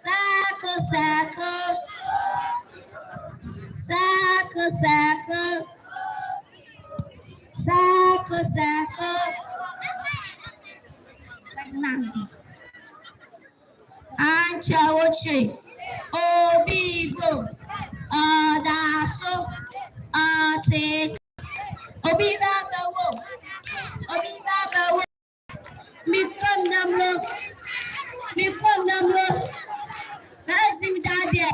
Sako, sako. Sako, sako. Sako, sako. Nazi. Ancha oche. Obibo. Adaso. Ate. Obibabawo. Obibabawo. Mikonamlo. Mikonamlo. Bazim dadye.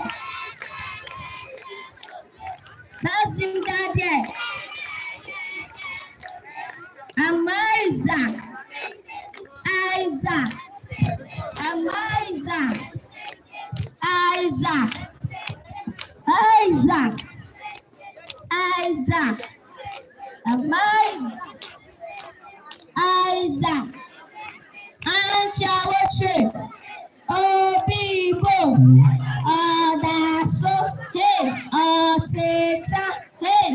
Bazim dadye. Amazing. Isaac. Amazing. Isaac. Isaac. Isaac. Amazing. Isaac. Anchawoche. Obibo. Adaso. Hey. Oteta. Hey.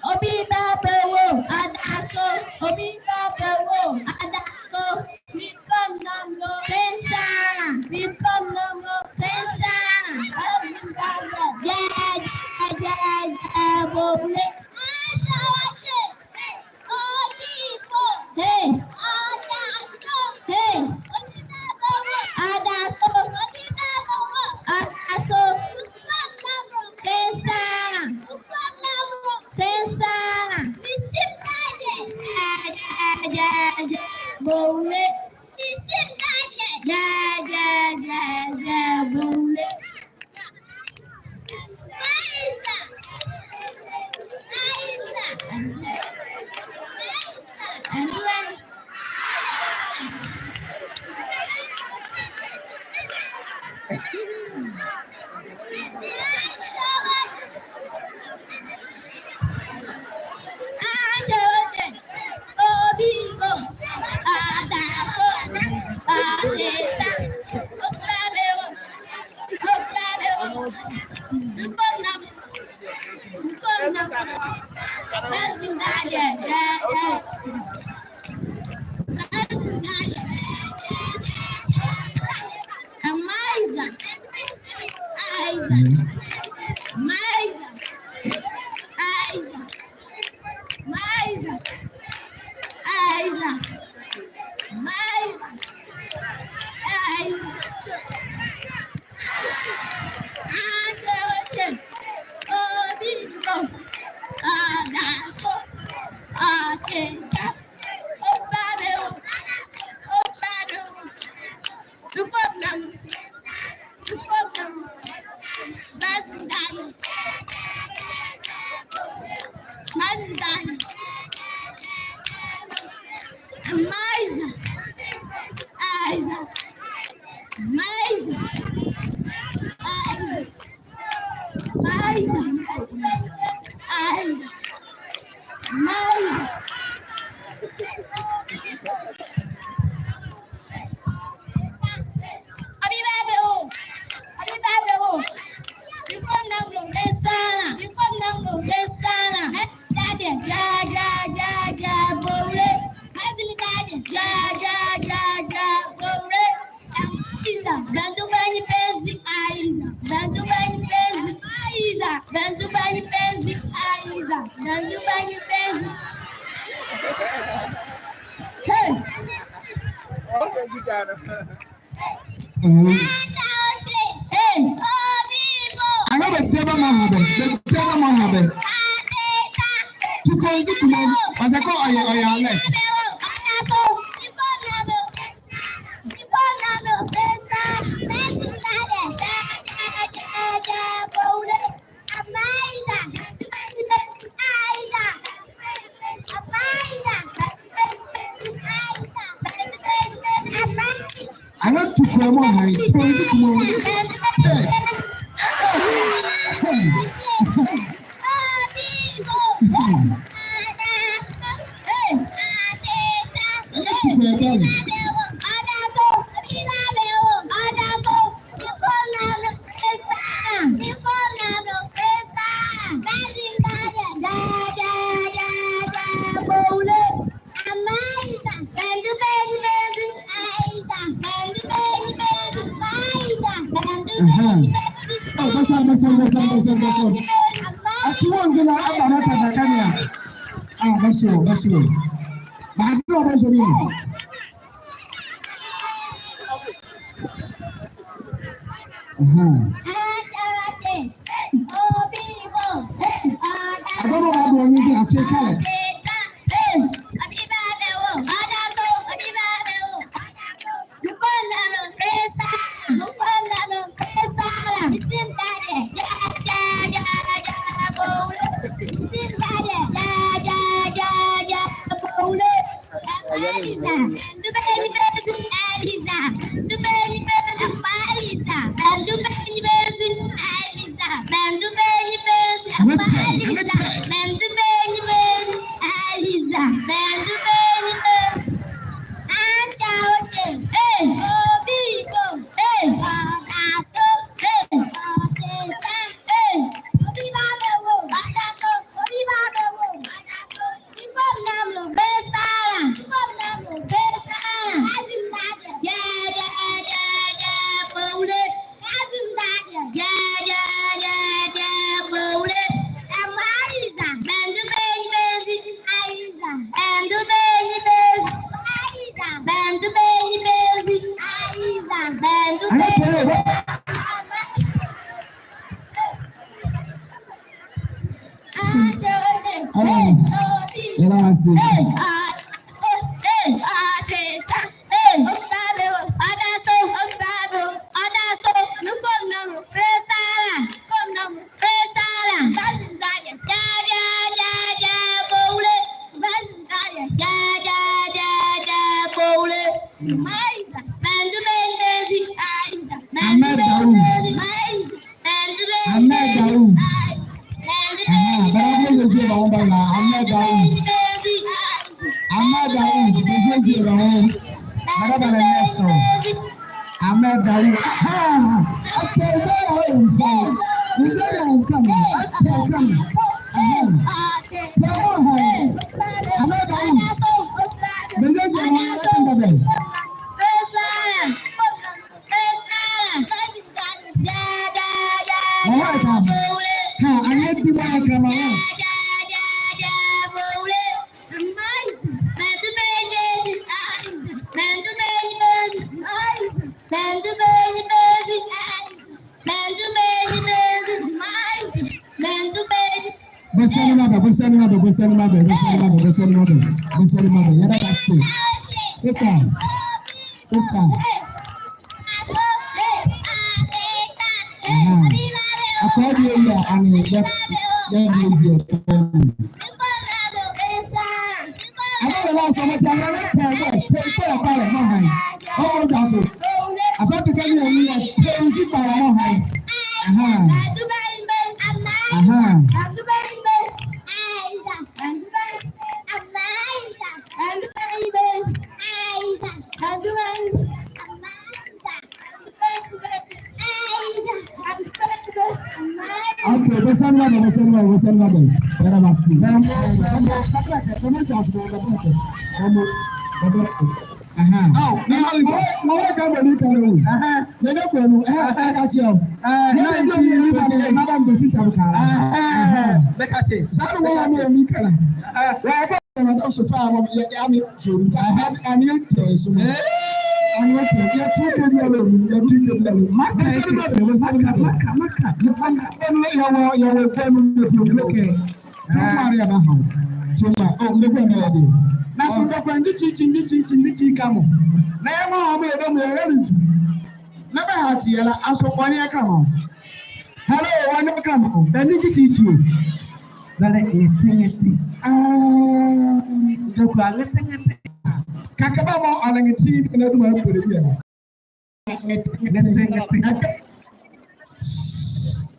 Obibabewo. Adaso. Obibabewo. Adaso. Mikonamlo. Pensana. Mikonamlo. Pensana. Boble. Anchawoche. Obibo. Hey. Adaso. Hey. Adaso. Adaso. Pensana. Pensana. Boule. Boule.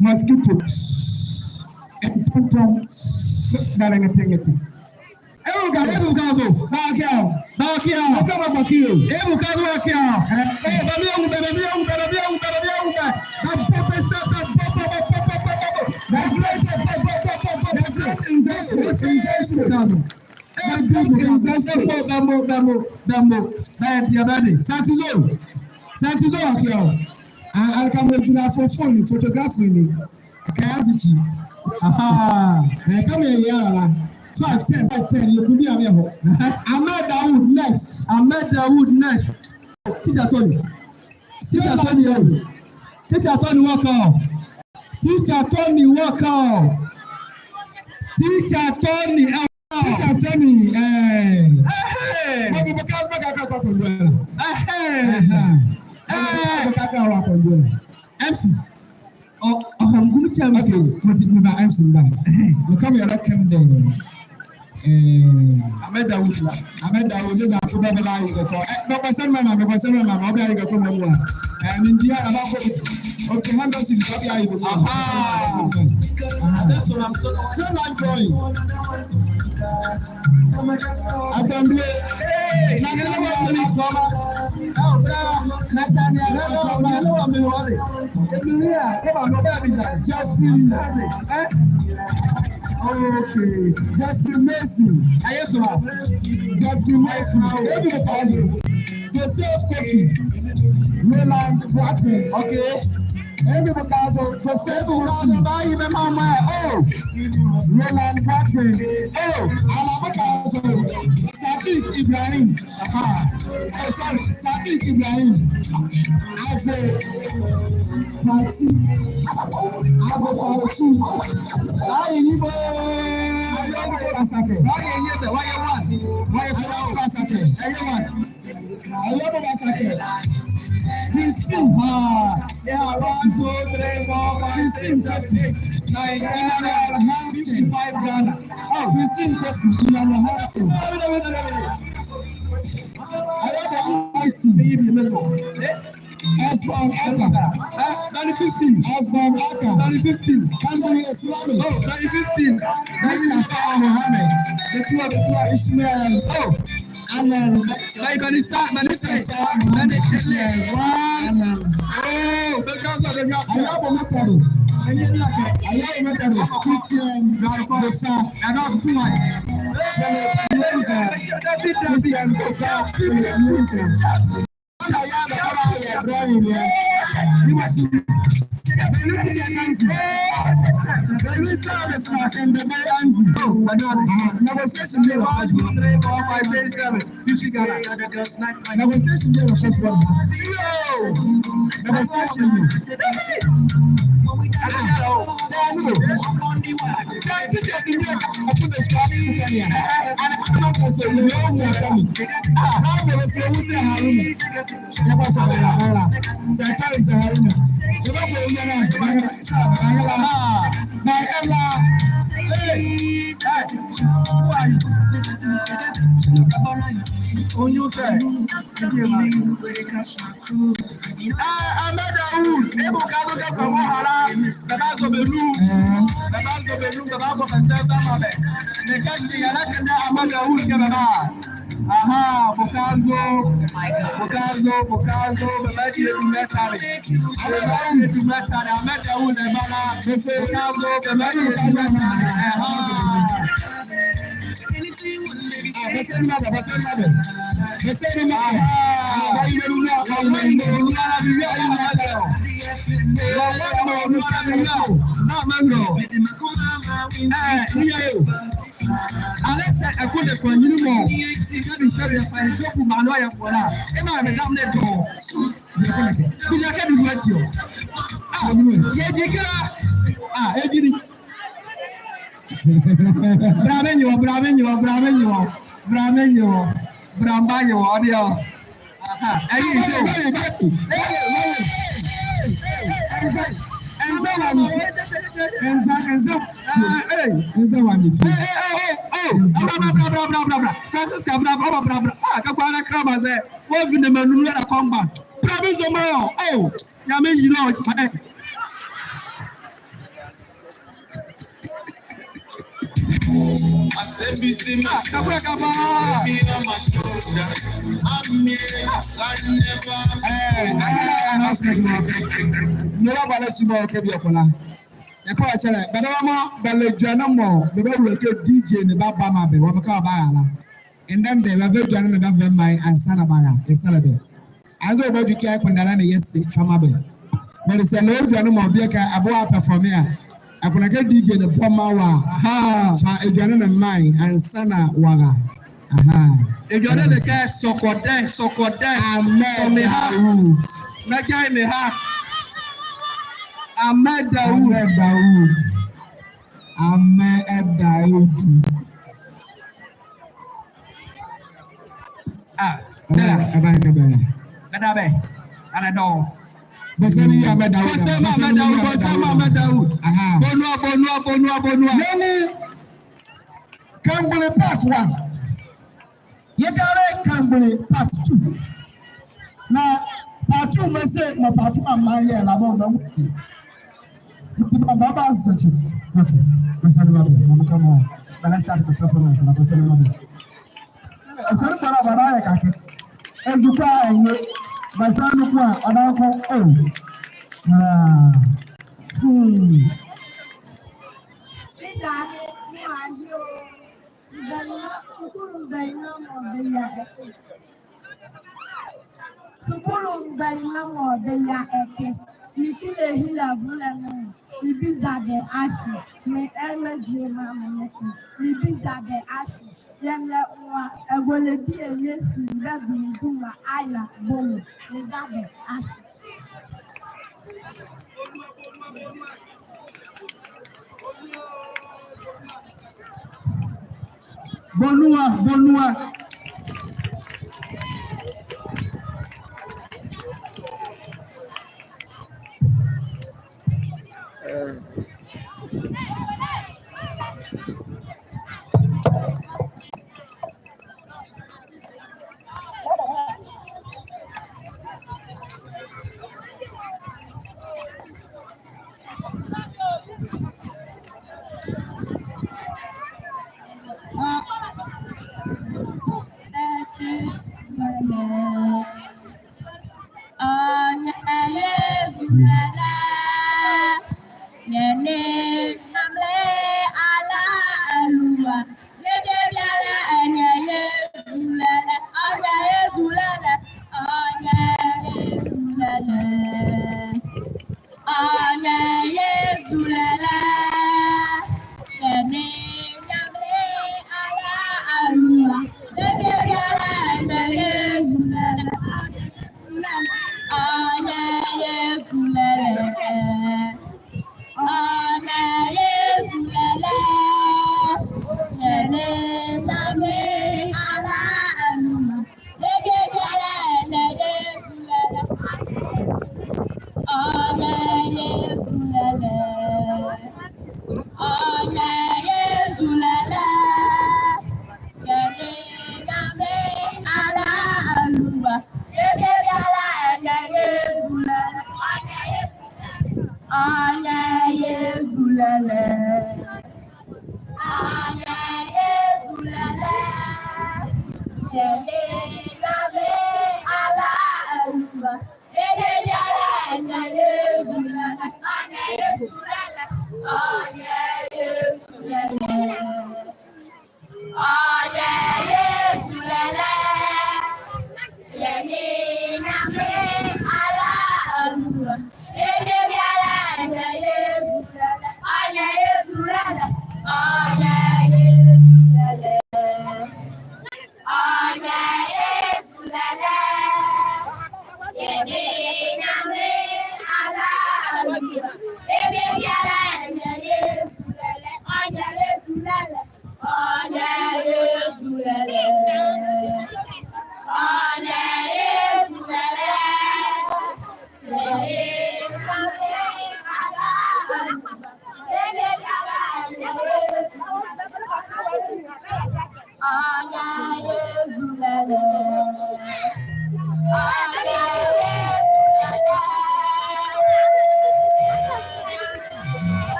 Mosquito. Tonton. I come to that for phone, photographing. I can't see. Aha. I come here, 5, 10, 5, 10. You could be a male. Ahmed Dawood next. Ahmed Dawood next. Teacher Tony. Teacher Tony. Teacher Tony Walker. Teacher Tony Walker. Teacher Tony. Teacher Tony. MC. Oh, I'm going to tell you what it means. MC. You come here, I can do. Ahmed Dawood. Ahmed Dawood is a football player. No person, mama. No person, mama. I'll be able to come home. And India, I'm not going to. Okay, hand us in. I'll be able to. That's what I'm still not going. I can do it. Hey, okay, Justin Mason. I used to have Justin Mason. Joseph Kofi, Roland Bratton. Okay. Every because of Joseph Roland Bratton. Oh, Roland Bratton. Oh, Alabama Sadiq Ibrahim. Oh, sorry, Sadiq Ibrahim. I say, Party. I go Party. Why you go? Asbon Aka, 2015. Asbon Aka, 2015. Country Islamic. Oh, 2015. Nasser Mohammed. The two Ishmael. Oh, and then like Minister Ishmael. One. Oh, because of the job. I have a Methodist. Christian. I don't too much. Christian. Negotiation day was negotiation day was first one. Negotiation aha, Bokazo, the lady is met Harry. I love you to met Harry. I met the wood and Bala. Bokazo, the lady is met Harry. Alexa, I put the coin you more. You said if I go to my lawyer for that. Am I madame let go? You can't do what you. Bramenyo, audio. I said, be seen my DJ in the Baba, and then they were very general my and Sanabaga, and Salabe. As about you care when the yes, from Abe. But it's a low Johnny Mobiaka, Aboa Performia. I can get DJ the Pomawa, aha, a Johnny and mine, and Sana Waga. Aha. A Johnny the cat, Sokode, Ahmed Daoud. Nagai me ha. Ahmed Daoud. Ahmed Daoud. Ah, Nadabe, and I know. Basemi Ahmed Daoud. Aha. Bonua. Nani Kambule part 1. Yekare Kambule part 2. Na part 2 mese na part 2 amaye la bon don. Baba Zachi. Okay. Basani Babe, come on. But let's start the performance na Basani Babe. Sorry for Baba Kake. Ezuka enye Basani kwa adanko oh. Sukuru mbanya mo ya eke. Nikule hila vula mo. Libizabe ashi. Me eme jema moneko. Libizabe ashi. Yemle uwa. Egole biye yesi. Bedu nduma aya bomo. Lidabe ashi. Bonua.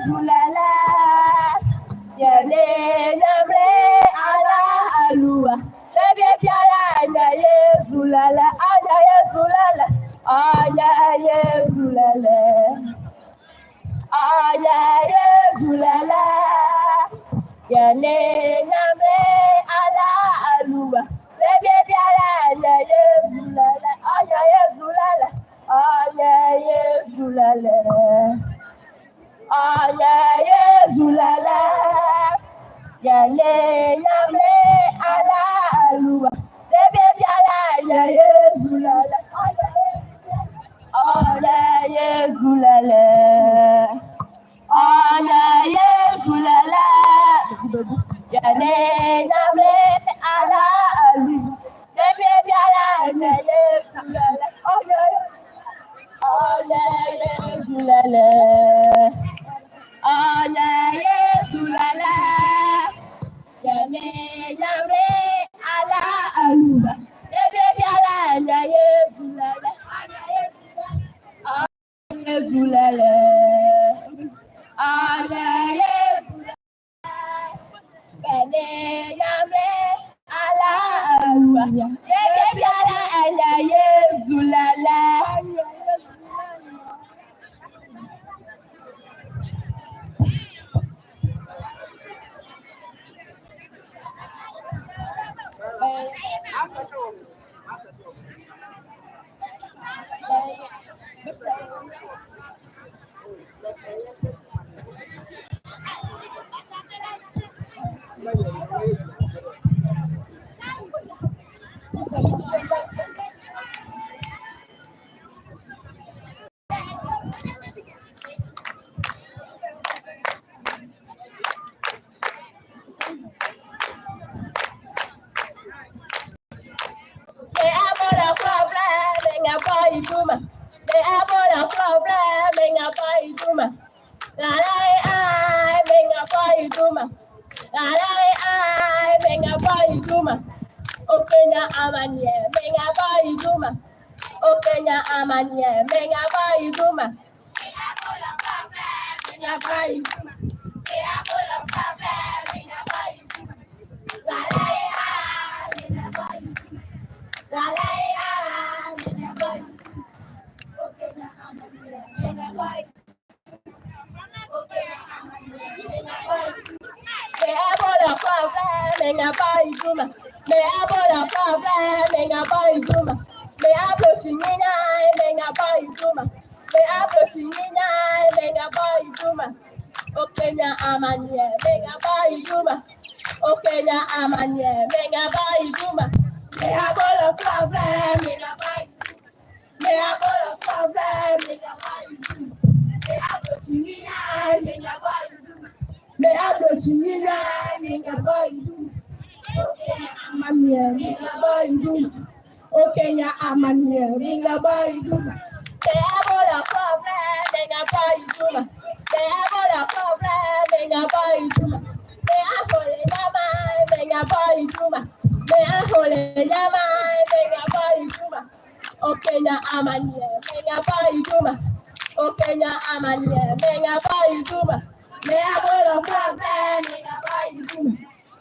Zulala, Yane Namre Ala Alua, Lebe Piala, Anaye Zulala, Anaye Zulala, Anaye Zulala, Anaye Zulala, Yane Namre Ala Alua, Lebe Piala, Anaye Zulala, Anaye Zulala, Anaye Zulala. Anaye Zulala, Yane Namre Ala Alua, Lebe Piala, Anaye Zulala, Anaye Zulala, Anaye Zulala, Yane Namre Ala Alua, Lebe Piala, Anaye Zulala, Anaye Zulala. Anaye Zulala, Yane Namre Ala Alua, Lebe Piala, Anaye Zulala, Anaye Zulala, Anaye Yane Namre Ala Alua, Lebe Piala, Anaye Zulala. Okenya amanye, menga boy duma. Okenya amanye, menga boy duma. Menga boy duma. Menga boy duma. La la ya, menga boy duma. La la ya, menga boy duma. Okenya amanye, menga boy. Okenya amanye, menga boy duma. Me abola problem, menga boy duma. Me abola problem, menga boy duma. Me abo chinyina, menga boy duma. Me abo chinyina, menga boy duma. Okenya amanye, menga boy duma. Okenya amanye, menga boy duma. Me abola problem, menga boy. Me abola problem, menga boy duma. Me abo chinyina, menga boy duma. Me abo chinyina, menga boy duma. Okenya amanye, menga boy duma. Okenya amanye, menga boy duma. Me abola problem, menga boy duma. Me abola problem, menga boy duma. Me ahole nyama, menga boy duma. Me ahole nyama, menga boy duma. Okenya amanye, menga boy duma. Okenya amanye, menga boy duma. Me abola problem, menga boy duma.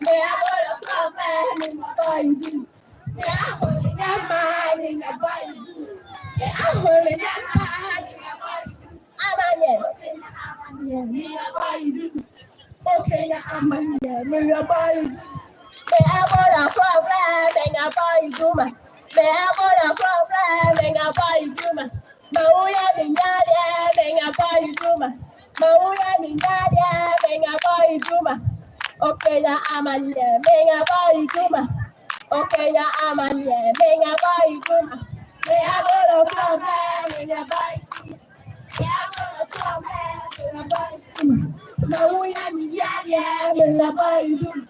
Me abola problem, menga boy duma. Me ahole nyama, menga boy duma. Me ahole nyama, menga boy duma. Amanye, amanye, menga boy duma. Okenya amanye, menga boy duma. Me abola problem, menga boy duma. Me abola problem, menga boy duma. Mauya minyale, menga boy duma. Mauya minyale, menga boy duma. Okenya amanye, menga boy duma. Okenya amanye, menga boy duma. Me abola problem, menga boy duma. Me abola problem, menga boy duma. Mauya minyale, menga boy duma.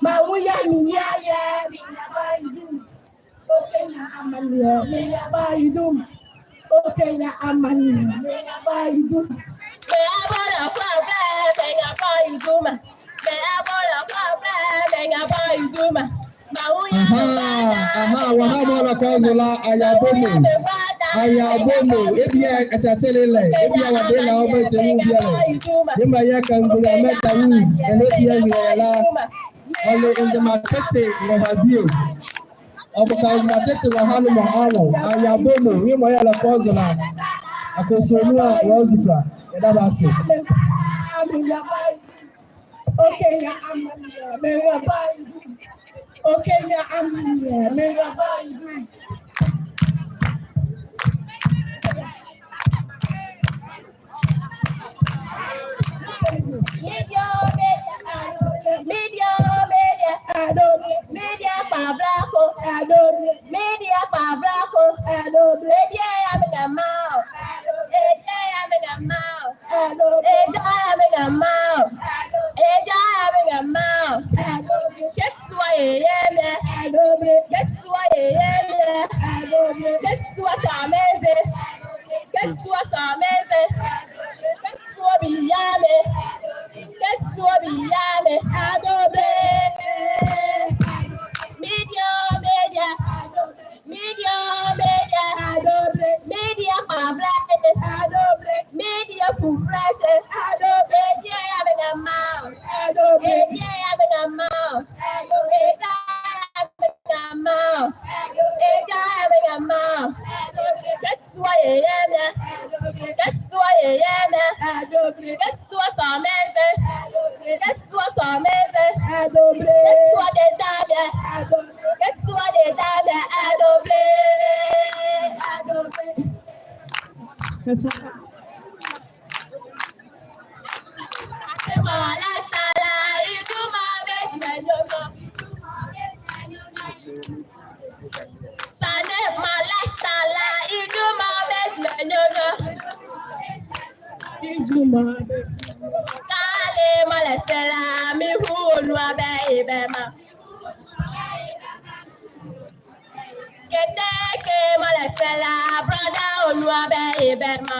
Mauya minyale, menga boy duma. Okenya amanye, menga boy duma. Okenya amanye, menga boy duma. Me abola problem, menga boy duma. Me abola problem, menga boy duma. Mauya Wahaba wala kwanza la ayabomo. Ayabomo, ebia etatele, ebia wadela obetemu biale. Yema yakangula metawu, enebia hiela. Ole Nzema tete wabio. Obuka matete wahanu mahalo. Ayabomo, yema yala konzola. Akosonua wazuka. Edabase. Okay, ya amanya, mera bayi. Okay, ya amanya, mera bayi. Media Pabraco, Media Pabraco, Media having a mouth, having a mouth, having a mouth, having a mouth. Guess why Guess why Guess what's amazing? Guess what's amazing? Guess what be yummy? Guess what be yummy? Media, media for fresh, media having a mouth, media having a mouth, having a mouth. That's why I am. That's why I am. That's what's amazing. That's what's amazing. That's what they done. That's what they done. Kale malesela mi hulu abe ibema. Keteke malesela brother hulu abe ibema.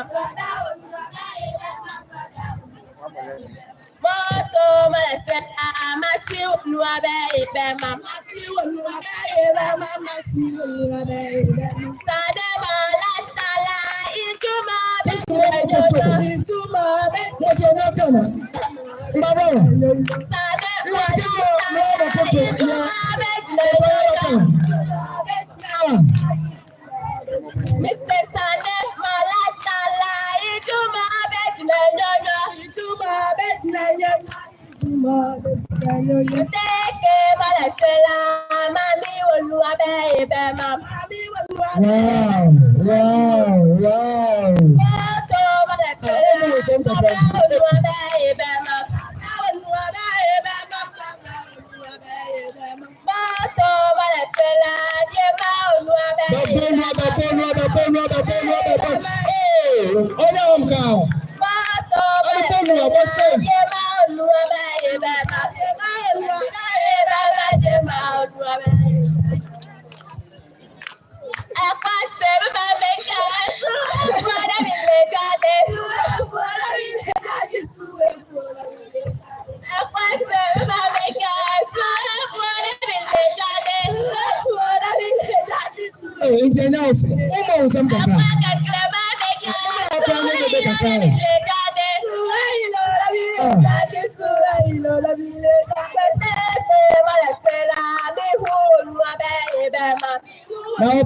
Moto malesela masi hulu abe ibema. Sade malatala ituma Mr. Sande malatala ituma Teke malasela mami wolu abe ibema. Wow. Moto malasela wolu abe ibema. Moto malasela jema wolu abe ibema. Moto malasela jema wolu abe ibema. Jema wolu abe. Now,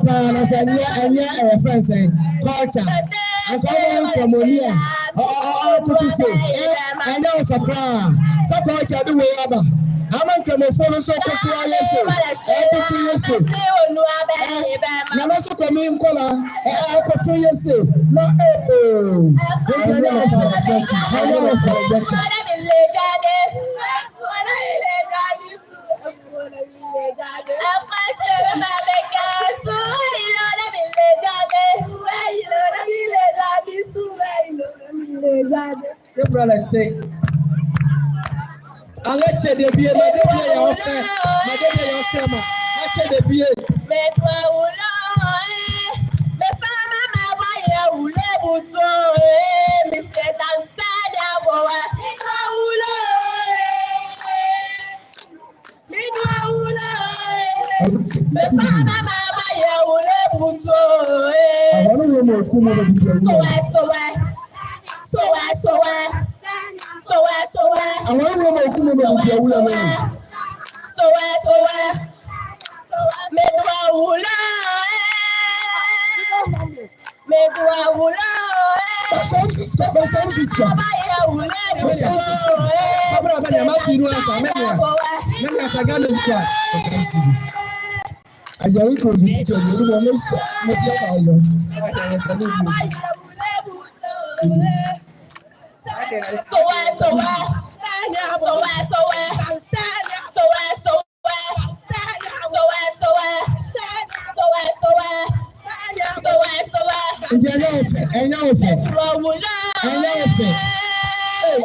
and friends say culture and common from Monia. I know it's a crowd. So culture do we ever. I'm on follow so to Namaso come in color. Your brother take. I'll let you be a mother. I said the beer.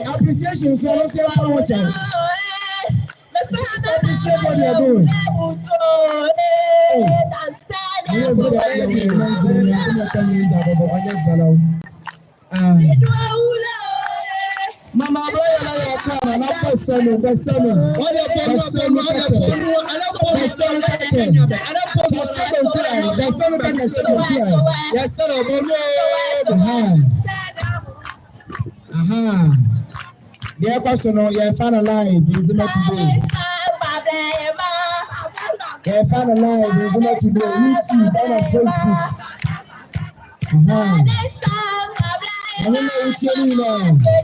Appreciation for us here for what just appreciate what you're doing. Mama, dear person, you're fan alive. Nzema today. You're fan alive. Nzema today. YouTube and on Facebook. I don't know what you're doing now.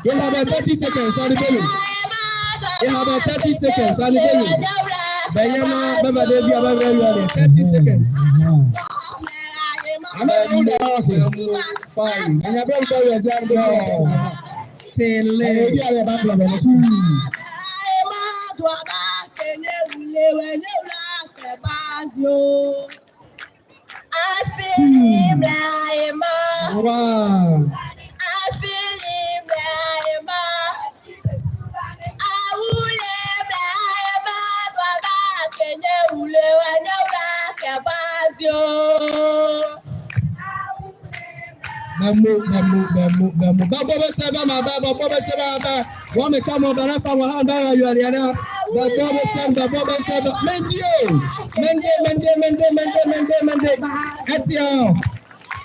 You have about 30 seconds on the belly. You have about 30 seconds on the belly. Bayama, Baba, they be about 30 seconds. I'm not going to fine. And your brother is young. Tell me, you are about to wow.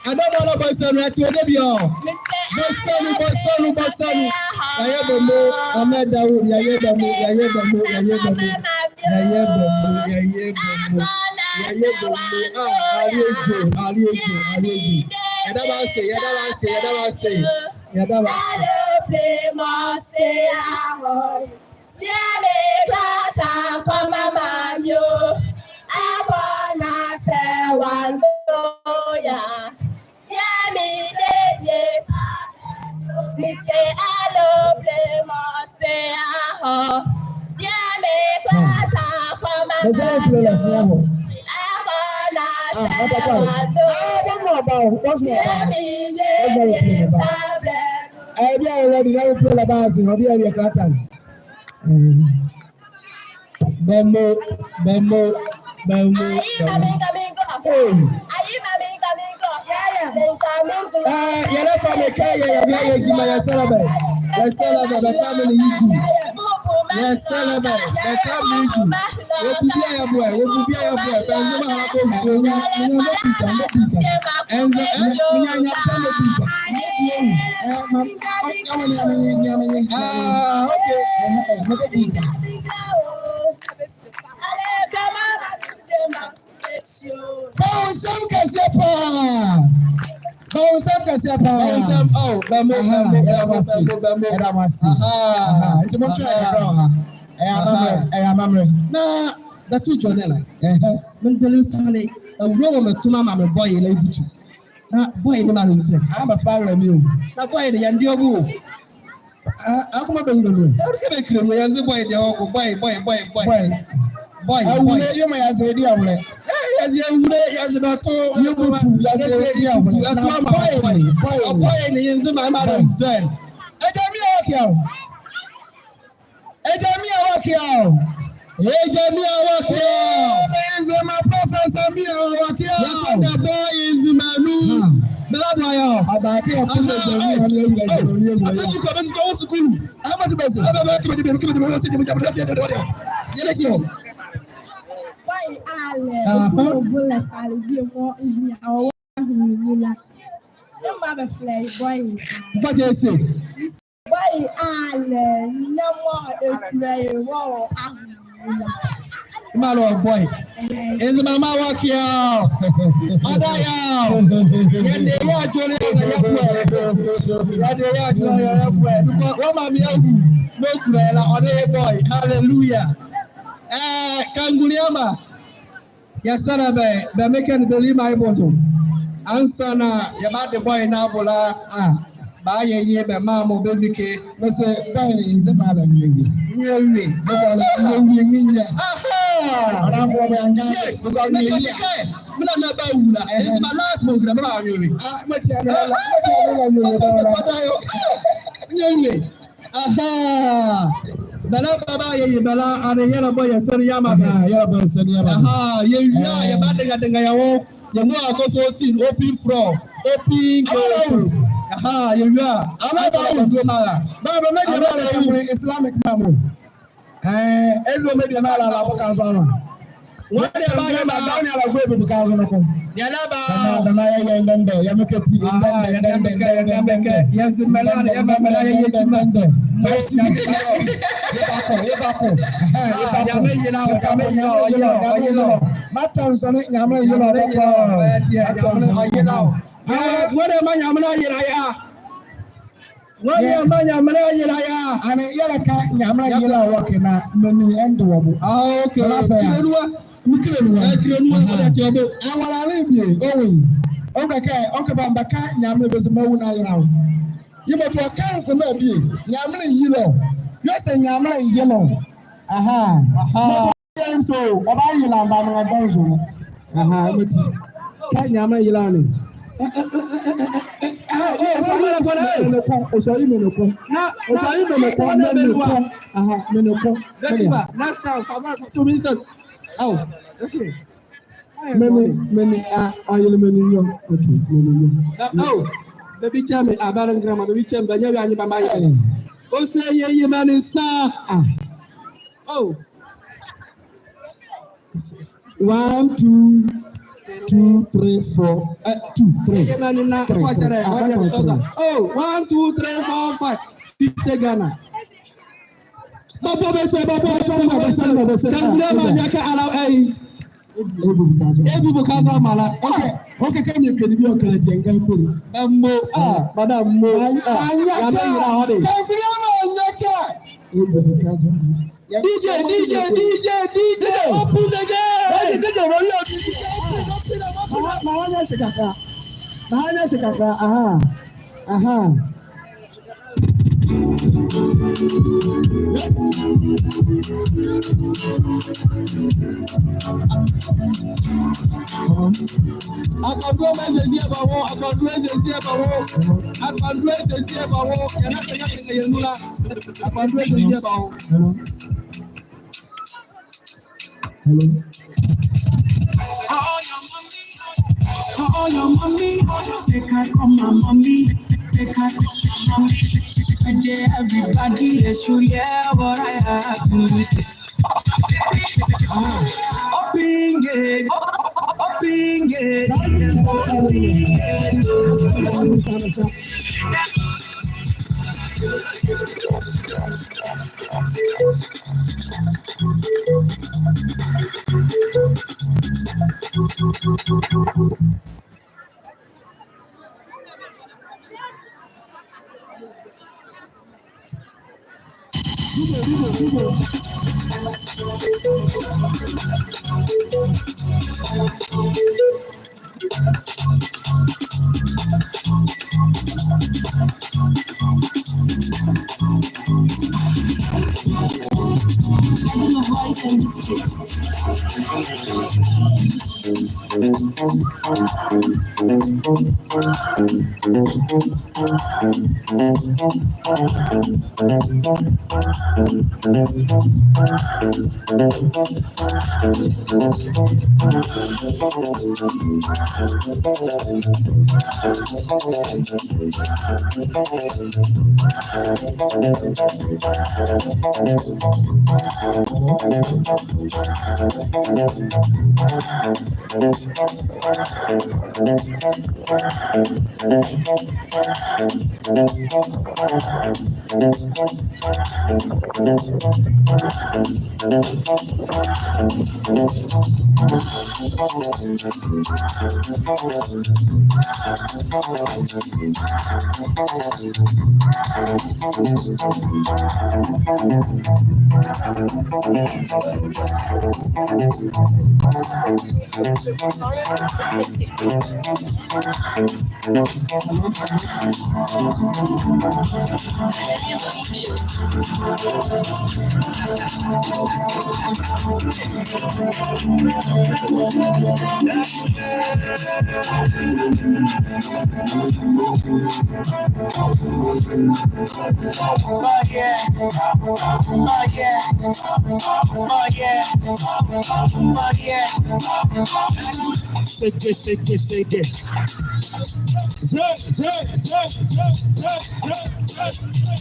I don't know about son right to the all. Bossonu. Ahmed Daoud, Bembo. That's what Jonella. Mentally, Sally, a woman to Mamma boy in a bit. Not boy in the man. I'm a father of you. That boy, the young Diogo. I'll come up and go. Don't give a criminal as the boy, boy. I will let you, my as a dear. As you about to, you go to boy, in the Nzema mother's son. My professor, the boy is Manu. Malo boy, is Mama walk here? Mother, hallelujah. Kanguriama, Yasarabe, the making believe my bosom. Answer now, about the boy now, buy a year by Mamma, basically, let's say, is the man. Really? I'm going to yes, because it's my last move. Aha, Bella Bella and a yellow boy and Sunny Yama, yellow boy, Sunny Yama. Aha, you're batting at the guy. You know, I go so thin, open from, open. Aha, you are. I'm not going to do Mala. Baba, make Islamic mammal. Ezra made the Mala Labocan. What about him? I don't have a way because of the Yalaba, the Maya and then Yamakati, yes, the Melania, what am I? What am I? And a yellow cat, Yamla yellow walking at many and doable. Oh, okay. I want to leave you. Okay, Uncle Bambaka, Yamla was a moon around. You but what cancer may be Yamla yellow. Yes, and Yamla yellow. Aha. So, about you, Lambama Donzo. Aha, can't Yamla Yelani. Last time, for 2 minutes. Oh, okay. Many are aluminum. Okay, oh, the beach, I baron grammar, the beach, but you're going to buy. Oh, say ye, man, is oh, 1, 2, 2, 3, 4, 2, 3. Oh, 1, 2, 3, 4, 5. 50 Ghana. Baba, okay, can you get your credit and go put it? Madame, DJ, open the gate. Hello. call your mommy. They can call my mommy. They can call my mommy. And everybody they should hear what I have to say. Open it, open it,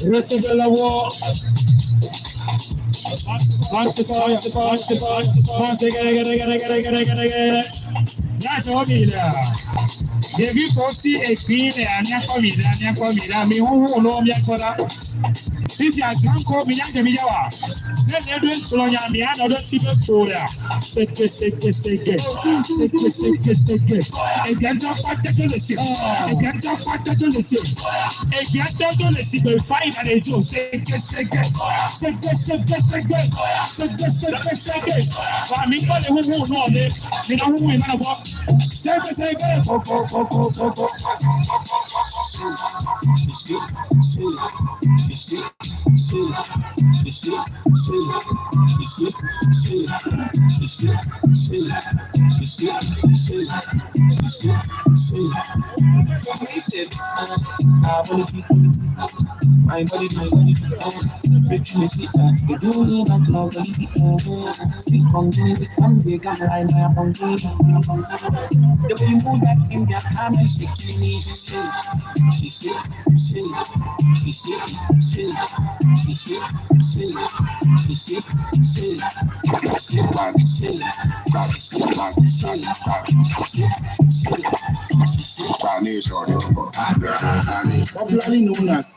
Recevez la voix. That's all me there. If you see a queen and you're coming, me who know me for that. If you are drunk, call me young, me yawa. Then they're doing Colonia, me and other people for that. Seke. Again, don't fight the listen. Again, don't fight the listen. Again, don't listen. They fight and they do. Seke. For me, who know me, you know who we man about. Seke. Go. My body, friction is it. You do me like love, see, come to me, I'm big, I'm right now, I'm the way you move that thing, that come and shake me. Popularly known as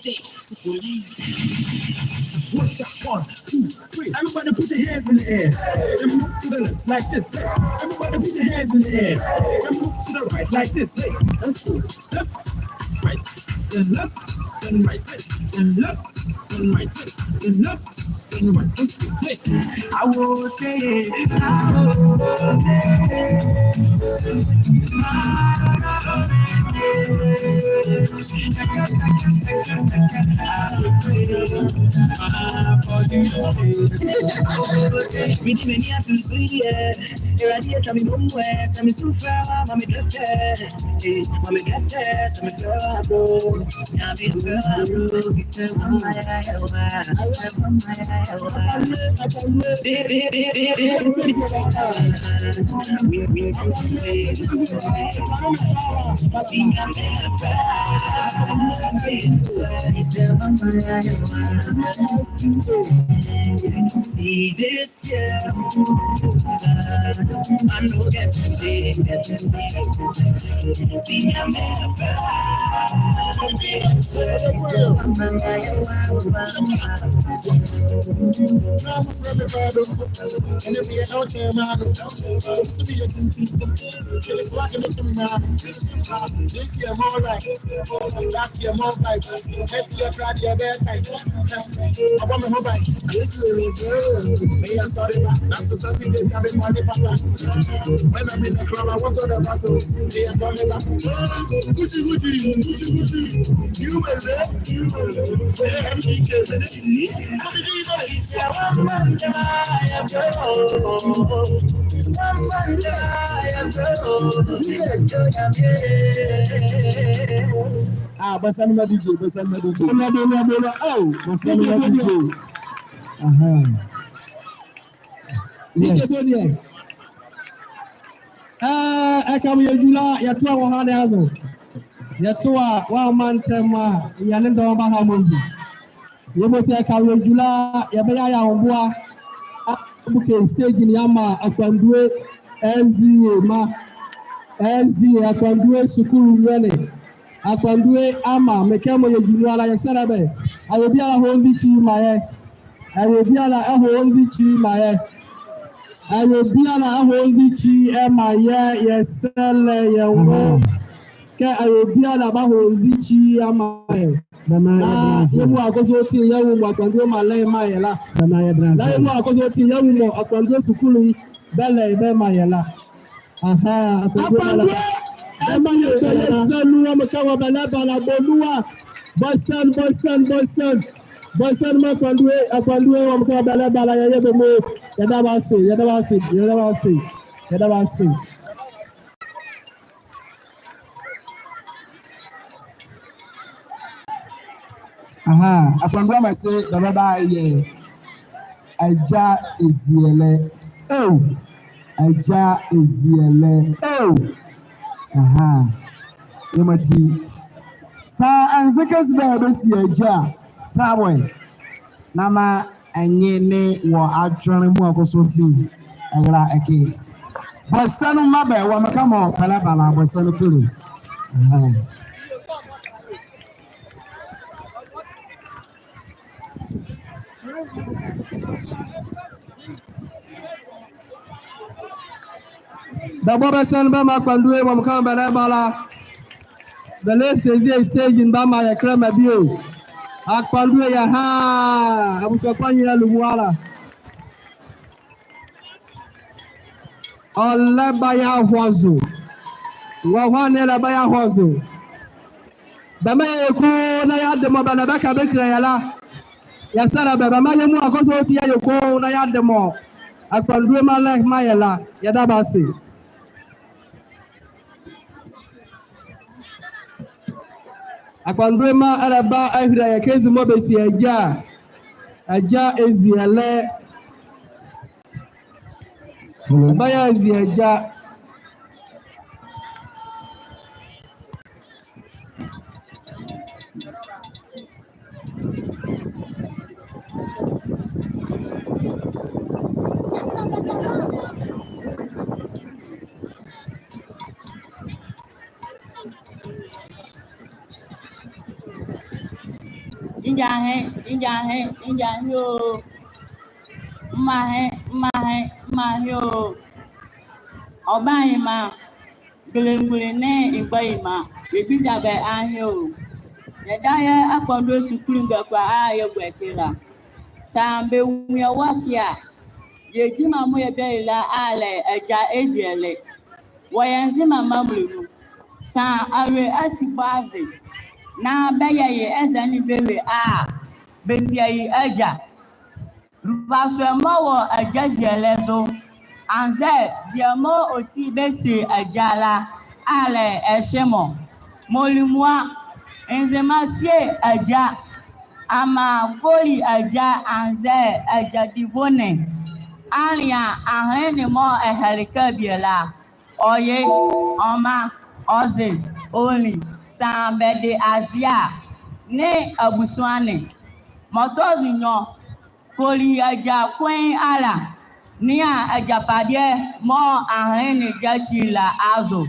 Watch out, 1, 2, 3. Everybody put your hands in the air and move to the left like this. Everybody put your hands in the air and move to the right like this. Let's go. Left, right, and left, and right, and left, and right, and left, and right. Let's go. I will say it. See this, yeah. I know that today. See, I'm And if you don't tell me, this will be a team. It's like a little man. This year more like last year more like next year Friday a bad time. I want me home by this year. Me I started back. That's the something they can make money papa. When I'm in the club, I want to the battles. They are coming back. Gucci. You will live. Basanma DJ. Oh, Basanma DJ. Yes. Akamu yajula yatua wahane hazo. Yatua wa mantema yanendo wamba hamozi. Yemote akamu yajula yabeya ya ombua. Buke stage ni ama akwandue SDA akwandue sukuru nyene. Akwandue ama mekemo yajula la yasarabe. Ayobiala honzi chi maye. Ayobiala honzi chi maye. I will be on a hosichi Emma, yes, I will be on a hosichi Emma. You are going to young Wakwando Malay Mayela. You are going to young Wakwando Sukuli, Bella Bemayela. Aha, Boyson Makwandwe Wamka Bala Yabemo, Yadabasi. Aha, Akwandwa say Baba ye Aja Eziele. Oh, Aja Eziele. Oh, aha, Yamati Sa Anzakas Babasi Aja. Travel. Nama anyene wa actually mu akosoti agra eke. Bosanu mabe wa makamo palabala bosanu kuli. Dabora san ba makwandue wa makamo palabala. The last stage in Bama ya krema bio. Akpandu ya ha abusopanyi ya luwala olaba ya hwazo wahwane laba ya hwazo bama yeku na ya demo bana baka bekra yala ya sara baba yemu akoso oti ya yeku na ya demo akpandu ma like mayela ya dabase Akwanduema araba ahira ya kezi mobesi aja eziele baya eziaja yo. Mahio. Obaima. Gulengulene Ibaima. Bibizabe ahio. Yadaya akwado sukulunga kwa ayo gwekila. Sambe umya wakia. Yejima moye beila ale eja eziele. Wayanzima mamlunu. Sa awe atibazi. Na beya ye ezani bebe besia yi eja. Rupaswe mo eja zielezo. Anze biamo oti besi ejala ale eshemo. Molimwa Nzema sie eja. Ama koli eja anze eja divone. Alia ahene mo ehelika biela. Oye, Oma, Oze, Oli, Sambede Asia, Ne Abuswane, Motozinyo, Koli Aja Queen Ala, Nia Ajapade, Mo Ahene Jachila Azo,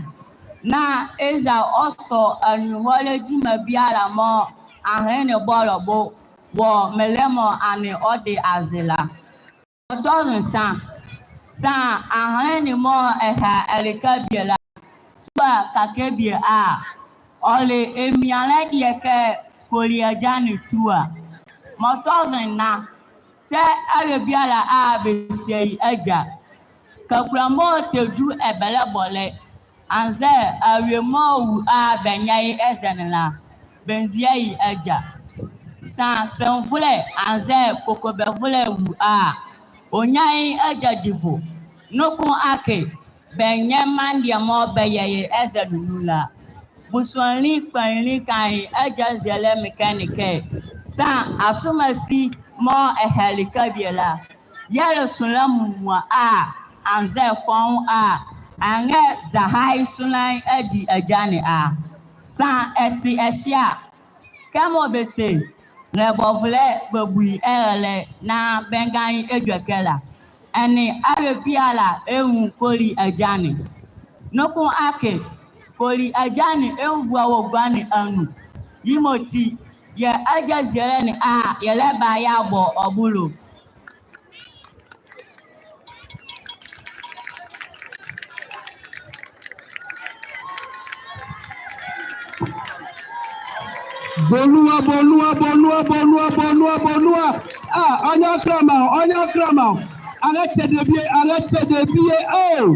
Na Eza also and Wale Jima Biala Mo Ahene Bolobo, Wo Melemo Ane Ode Azela. Motozinsan. Sa ahani mo elika biela tuba kakebie ole emiale dieke koliajani tua motozen na te biala besie eja kakuramo teju ebele bole anze awemo wu benyai ezenla benzie eja sa senvule anze kokobevule wu Onyai eja divo. Nokun ake. Benye mandia mo beye eze nunula. Buswanli kwanli kai eja zele mekanike. Sa asumasi mo ehelika biela. Yele sulamu mwa anze fon ange zahai sunai edi ejani Sa eti eshia. Kamo bese. Nebovle bebui na bengai edwekela eni arebiala ewu koli ajani nokun ake koli ajani envu awogwani anu yimoti ye ajaziere ni yele ba ya bo obulo Bolua. Onya krama. Arrête de biais. Oh.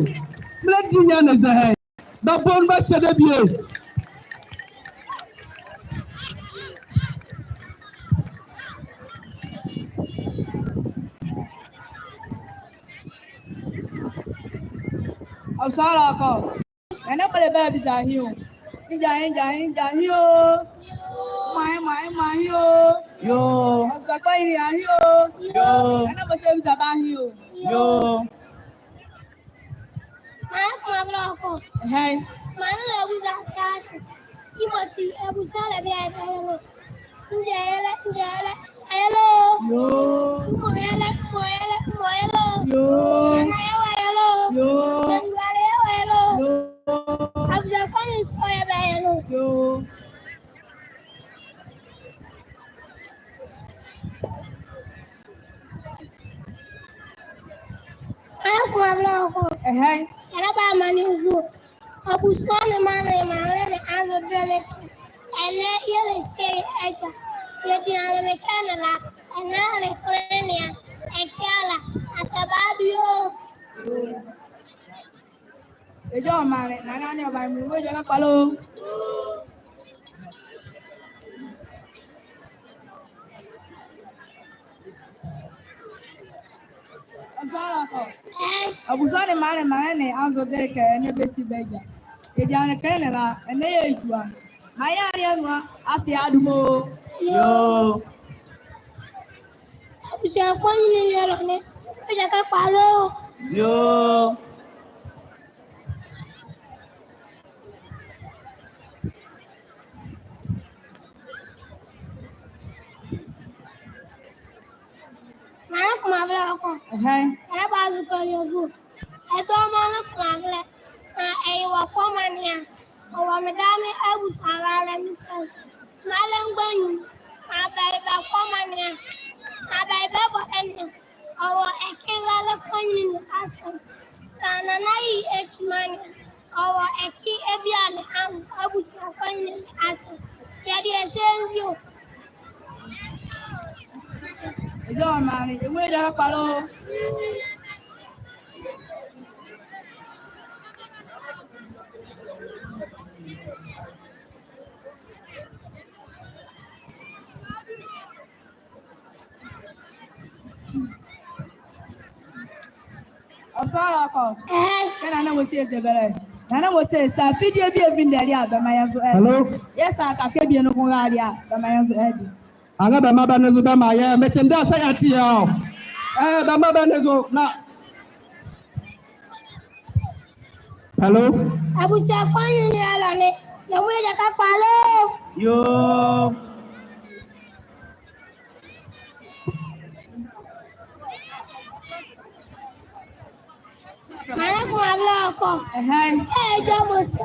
Let me know the head. The bon va se de biais. I'm sorry, Uncle. And I'm the babies are here. Inja here. My yo I'm so quiet here. yo And I'm a service about here. yo Hey. Mana ebu zakashi. Imoti ebu sala bi ayelo. Njele. Ayelo. Yo. Moyele. Yo. Ayelo. Yo. Ayelo. Yo. Abu zakani soya bi ayelo. Yo. Aku abla. Hey. Yana ba mani uzu. Abu swana mana le azo dele. Ene yele sei eja. Yedi ale mekana la. Ene ale krenia. Ekiala. Asabadu yo. Ejo mare nana ni ba mi wo je la palo. I'm sorry, Uncle. Abusane mane ne anzo dereke ene besi beja. Eji ane kene la ene ye itua. Maya ari anwa asi adumo. yo Abusi akwani ni yelo ne. Oja ka palo. yo Mana kumabla ko. Hey. Yana ba zu ko yozu. Edo mana kumabla. Sa ewa ko mania. O wa medame abusi agala misan. Malam banyu. Sabaiba Comania, Sabaiba Bohemia, our Ekila Coin Asan, Sananai Hmania, our Eki Ebian Abu's Coin Asan. Yadi says you. Don't man, you will have follow. I'm sorry, can I know what says the better? Nana was say, Safidia be a vindaria, the Mayan's Hello? Yes, I can't be a no Moradia, the Mayan's head. I got the Mabanazubama, yeah, Metenda Sayatio. The Mabanazo. Hello? I was say, fine, Alane, the way the Capalo. Yo,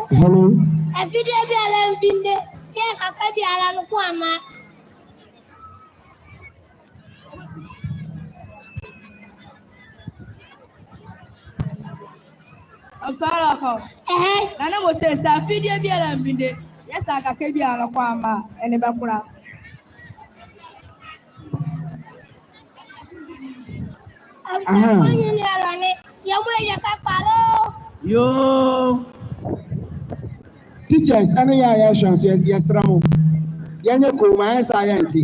Hello? I feel there be a lamp in there. Yeah, I can be a lamp. I'm sorry, Nana was say, Safidia be a lamb. Yes, I can't be a farmer and a bakura. I'm fine, Alane, the way the Capalo. Yo, Teachers, any yes, Ramo. Yanako, my science.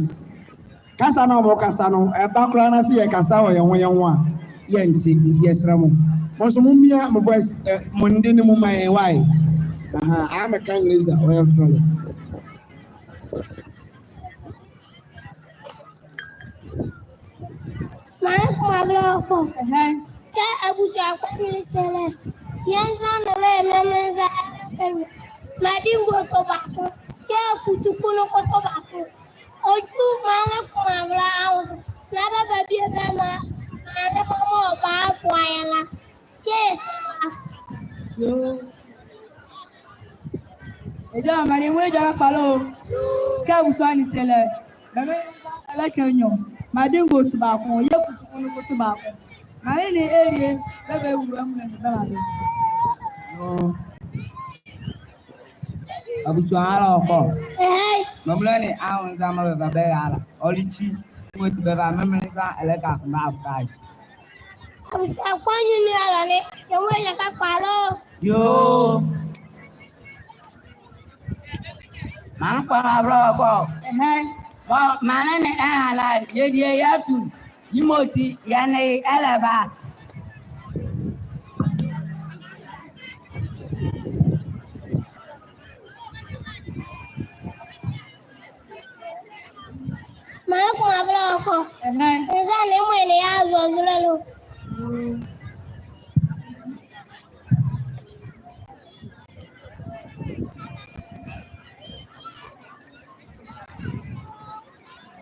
Casano, Mocasano, a background, I see a Casao, and one. Yanti, yes, Ramo. Mosumia, my voice, Mondini, my wife. I'm a kind Lisa, well, My block. I was a seller. Young on the lemons. My dingo tobacco. Yeah, put to pull up tobacco. Oh, you, my house. Never baby a bema. And the more bad while. Yes. yo. Ejo mani we jara palo. Ka usani sele. Bebe like enyo. Madingo tobacco, ye kutu tobacco. Mani ni eye bebe wu amu na baba. Yo. Abusuara oko. Hey. Mamlani awon zama beba be ala. Olichi we to beba memenza eleka na abtai. I was a fine, Alane, the way the Capalo. Yo. Man kwa bro. Well, man ala ye yatu. Yimoti yane eleba. My block. Is that name when the house was little?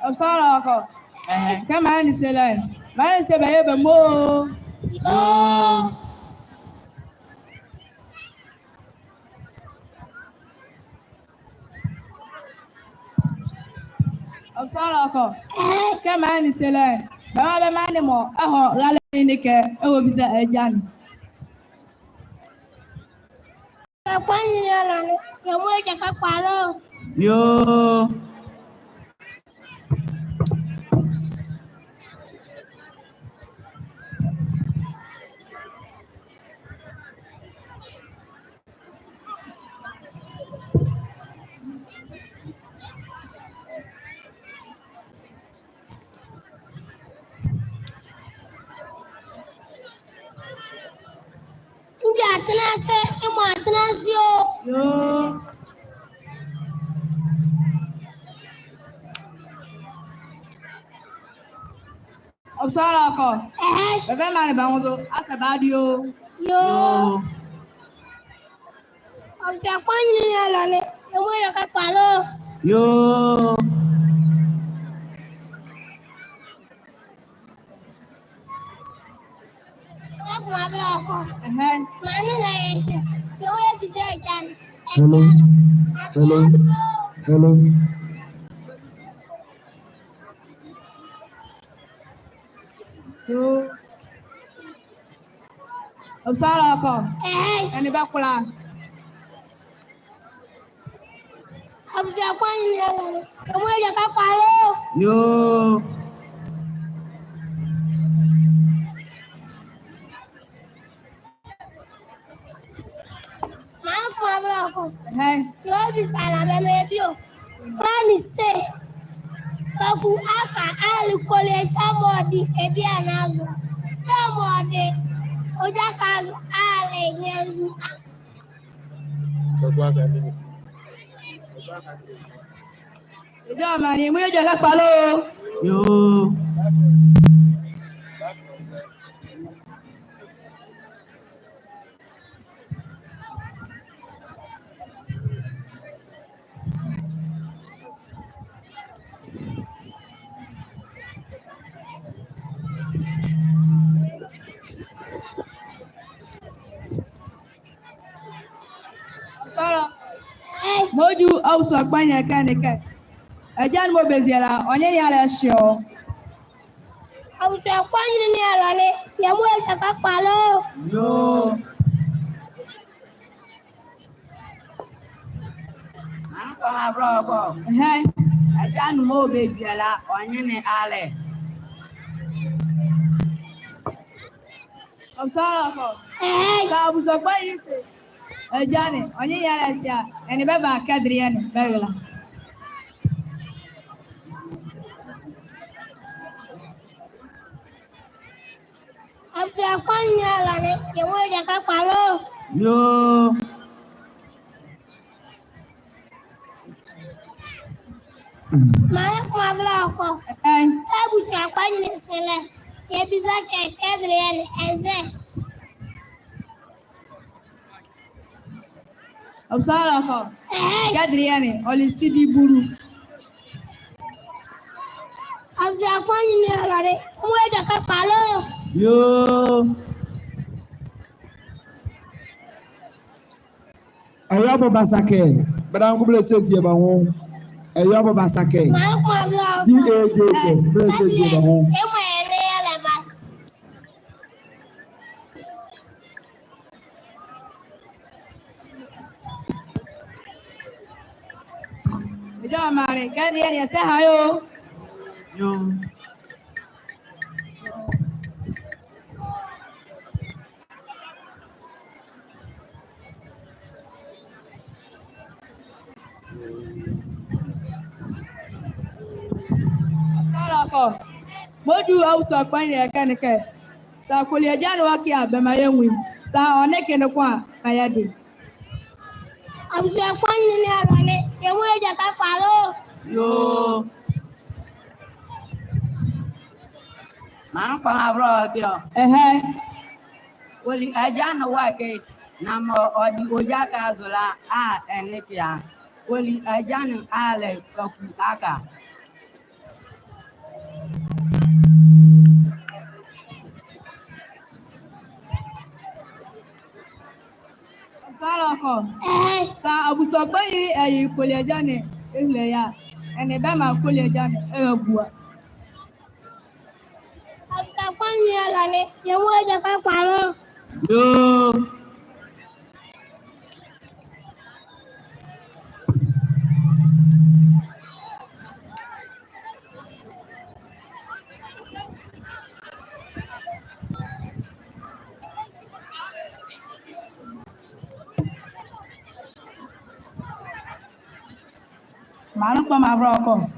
I'm sorry, come on, Selen. Man, say, baby, more. I'm sorry, come on, Selen. Baba, man, more. Oh, Lala, in the care. Oh, be a Jan. I'm finding Alane, the way the Capalo. Yo. Yo. I'm sorry, Bebe man, bango. Asa badio. Yo. I'm finding Alane, the way the Capalo. Yo. My block. Hello? Yo. Obsala ko. Eni ba kula. Abusua kwani ni ala. Emo eja ka palo. Yo. Manu kuma bla ko. Hey. Yo bisala be medio. Kwani se. Kaku aka ali kole chamodi ebi anazo. Chamodi. Oja kazo ale nyenzu. Ijo mani mu eja ka palo. Yo. Sala. Moju auso gbanya kanike. Ejan mo beziela onye ni ala shio. Abusua kwani ni ala le. Yemu eja ka palo. Yo. Anko abro ko. Hey. Ajan mo beziela onye ni ale. Obsala ko. Sa abuso gbanya se. Ejani onye ni ala shia. Eni beba kadriani begla. Abusua kwani ni ala le. Yemu eja ka palo. Yo. Manu kuma bla ko. Hey. Abusua kwani ni sele. Yebiza ke kedriani eze. Obsala ko. Kadriani oli sidi buru. Abusua kwani ni ala le. Yemu eja ka palo. Yo. Ẹ̀yọ́ bọ̀ basake. Bẹ́ẹ̀ ni kúbílẹ̀ ṣèṣì ẹ̀ bá wọn. Ẹ̀yọ́ bọ̀ basake. Manu kuma bla ko. DAJHS bílẹ̀ ṣèṣì ẹ̀ bá wọn. Emo ele ala ba. Ijo mani kadriani se hayo. Yo. Sala ko. Moju auso gbanya kanike. Sa kuli ejani waki abema yenwi. Sa oneke ne kwa kayade. Abusua kwani ni ala le. Yemu eja ka palo. Yo. Anko abro ko. Ehe. Woli ajan wa ke na mo odi oja ka zula a enikia. Woli ajan ale ka ku aka. Sala ko. Sa abuso gbanya eyi kuli ejani ile ya. Eni be ma kuli ejani ebua. Abusua kwani ni ala le. Yemu eja ka palo. Yo. Manu kwa broko.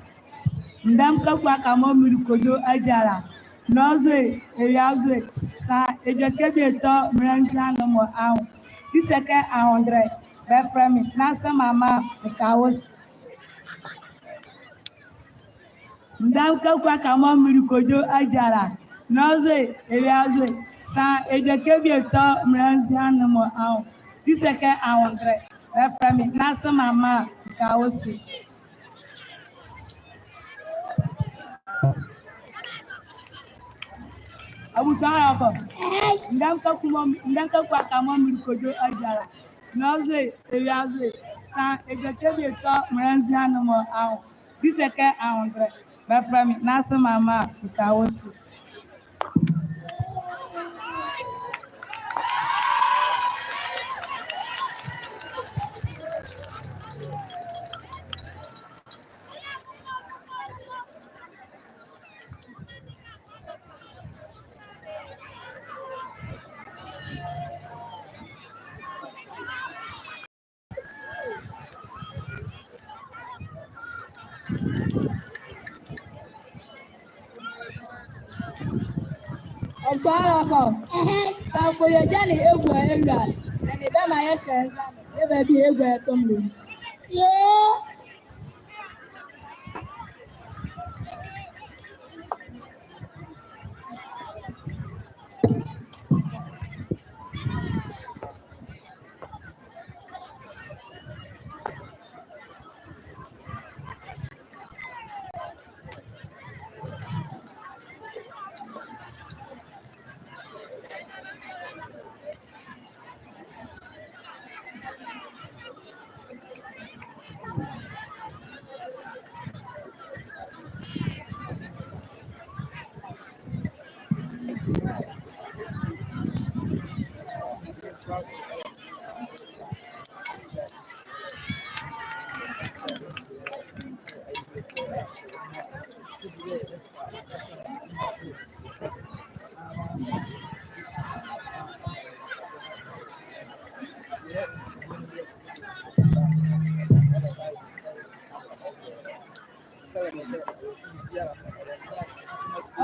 Ndam ka kwa ka mo miri kojo ajara. Nozwe eriazwe sa ejekebe to mrenza no mo awu. Diseke 100 be frame na se mama kaos. Ndam ka kwa ka mo miri kojo ajara. Nozwe eriazwe sa ejekebe to mrenza no mo awu. Diseke 100 be frame na se mama kaos. Abusala ko. Ndam ka kwa ka mo miri kojo ajara. Nozwe eriazwe sa ejekebe to mrenza no mo awu. Diseke 100 be frame na se mama kaos. Ọ̀sọ́rọ̀kọ̀. Sanko yẹ jẹ́ ní egwu ewia. Ẹni bẹ́ẹ̀ máa yẹ ṣẹ̀ ńsá. Ẹ bẹ̀ bí egwu ẹ̀ tó mú. Yóò.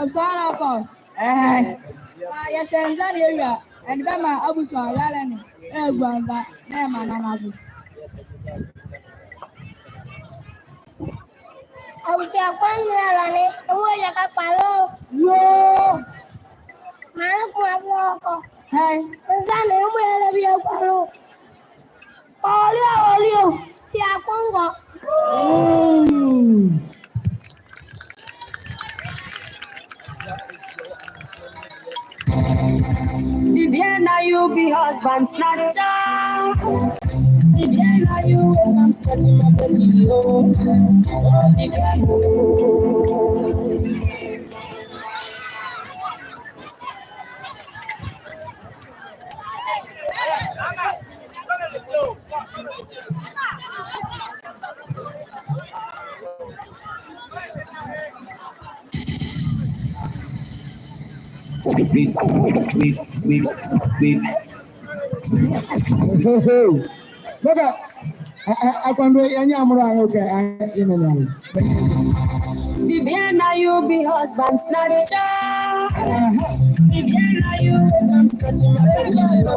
Ọ̀sọ́rọ̀kọ̀. Yẹ ṣẹ̀ ńsá ní ewia. Ẹni bẹ́ẹ̀ máa abùsùn àyálẹ̀ ni. Egwu ọ̀nza náà máa nà n'azụ. Abusua kwan ní ara ni owó ìyá ká pàlọ́. Yóò. Màá ní kún abúlé ọkọ̀. Ẹ Nsá ni ó mú ẹlẹ́ bí ẹ pàlọ́. Ọ̀lẹ́ o, bí a kún ngọ̀. Viviana, you be husband snatcher. Viviana, you come stretching my body, oh. Viviana. Look at I can do any amount. Okay, Viviana, you be husband snatcher. Viviana, you come stretching my body, oh.